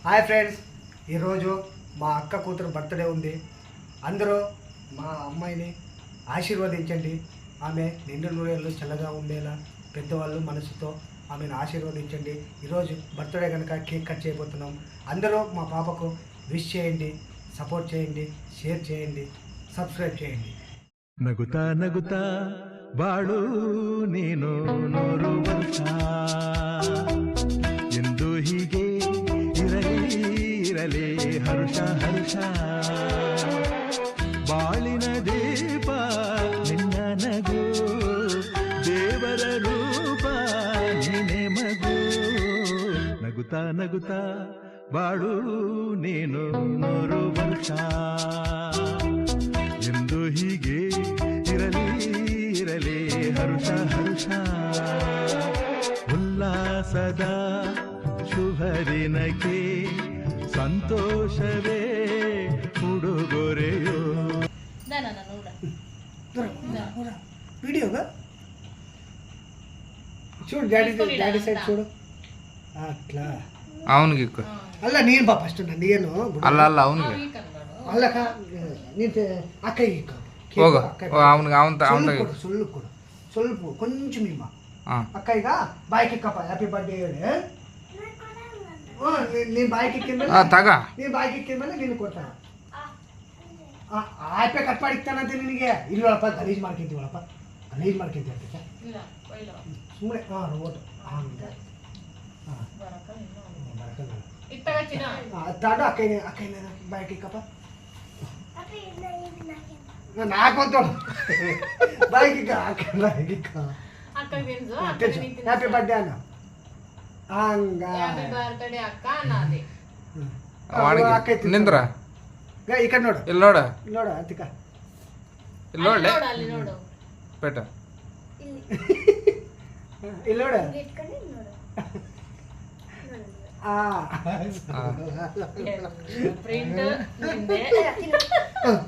Hi friends, ఈరోజు మా అక్క కూతురు బర్త్డే ఉంది. అందరూ మా అమ్మాయిని ఆశీర్వదించండి. ఆమె నిండు నూరేళ్ళు చల్లగా ఉండేలా పెద్దవాళ్ళు మనసుతో ఆమెను ఆశీర్వదించండి. ఈరోజు బర్త్డే కనుక కేక్ కట్ చేయబోతున్నాం. అందరూ మా పాపకు విష్ చేయండి, సపోర్ట్ చేయండి, షేర్ చేయండి, సబ్స్క్రైబ్ చేయండి. ನಗುತ್ತಾ ನಗುತ್ತಾ ಬಾಳು ನೀನು ನೂರು ವರ್ಷ ಎಂದು ಹೀಗೆ ಇರಲಿ ಇರಲಿ ಹರುಷ ಹರುಷ ಬಾಳಿನ ದೀಪ ನಿನ್ನ ನಗು ದೇವರ ರೂಪ ನೀನೆ ಮಗು ನಗುತ್ತಾ ನಗುತ್ತಾ ಬಾಳು ನೀನು ನೂರು ವರ್ಷ ಎಂದು ಹೀಗೆ ಇರಲಿ ಇರಲಿ ಹರುಷ ಹರುಷ ಉಲ್ಲಾಸದ ಶುಭ ದಿನಕ್ಕೆ ಸಂತೋಷವೇ ಉಡುಗೊರೆಯೋ వీడియోగా చూడు, డాడీ సైడ్ చూడు. అట్లా అవును గిక్కు అల్ల నేను బా ఫస్ట్ నేను అల్ల అల్ల అవును అల్లక ನೀನು ಅಕ್ಕಯ್ಯ ಹೋಗ ಅವನಿಗೆ ಅವಂತ ಸ್ವಲ್ಪ కొంచెం ఇమ్మ అక్కయ్య బాయ్కి ఎక్కప్ప హ్యాపీ బర్త్డే ಹೇಳಿ ನೀನು ಬಾಯ್కి ಎಕ್ಕಿದ ತಗ ನೀನು ಬಾಯ್కి ಎಕ್ಕಿದ ಮೇಲೆ ನೀನು ಕೊಡ್ತಾನ ಆಯ್ಪೆ ಕಟ್ ಮಾಡಿಕ್ತಾನಂತೆ ನಿನಗೆ ಇಲ್ಲಪ್ಪ ಗಲೀಜ್ ಮಾಡ್ಕೊಂತೀವಳಪ್ಪ ಗಲೀಜ್ ಮಾಡ್ಕೊಂತೀವಿ ಸುಮ್ಮನೆ ರೋಡ್ ತಾಡು ಅಕ್ಕಯ್ಯ ಬಾಯ್కి ಎಕ್ಕಪ್ಪ నాకొంటాడు బాయ్కి హ్యాపీ బర్త్డే అన్న ನಿಂದ್ರ ఇక్కడ ನೋಡು ಇಲ್ಲಿ ನೋಡ ನೋಡು ಅತ್ತಿಕ ಇಲ್ಲಿ ನೋಡ್ಲೆ ಪೇಟ ಇಲ್ಲಿ ನೋಡು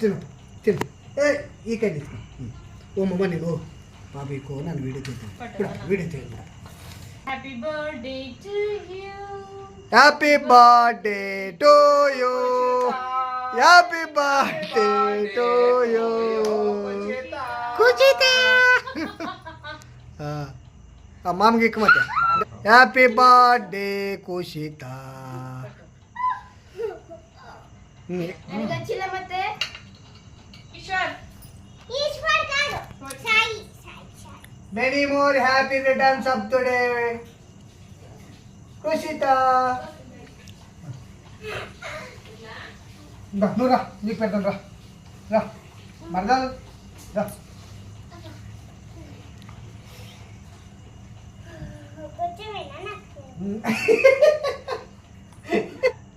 తిను తిను ఈ కై ఓ మమ్మ నేను బాబీకో నన్ను వీడియో తీస్తాను వీడియో తీయండి. Happy birthday to you, happy birthday to you, happy birthday to you కుచిత ಮಾಮ್ಗೆ ಇಕ್ಕ ಮತ್ತೆ ಹ್ಯಾಪಿ ಬರ್ತ್ಡೇ ಕುಶಿತ ಮತ್ತೆ many more happy returns of today ಕುಶಿತ ನೂರ ನೀ ಪೆಡ್ತಾನ ರಾ ಮರ್ದಾಲ್ ರಾ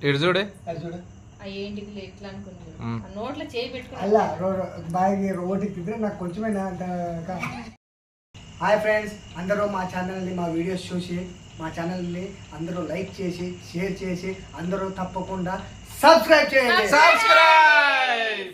ఇటు చూడే చూడు ఏంటికి ఎట్లా అనుకున్నాను నోట్లో చేయి పెట్టుకుని అలా బాగా రోడ్డుకిద్ದರೆ నాకు కొంచెమైనా అంత. హాయ్ ఫ్రెండ్స్, అందరూ మా ఛానల్ని మా వీడియోస్ చూసి మా ఛానల్ని అందరూ లైక్ చేసి షేర్ చేసి అందరూ తప్పకుండా సబ్స్క్రైబ్ చేయండి. సబ్స్క్రైబ్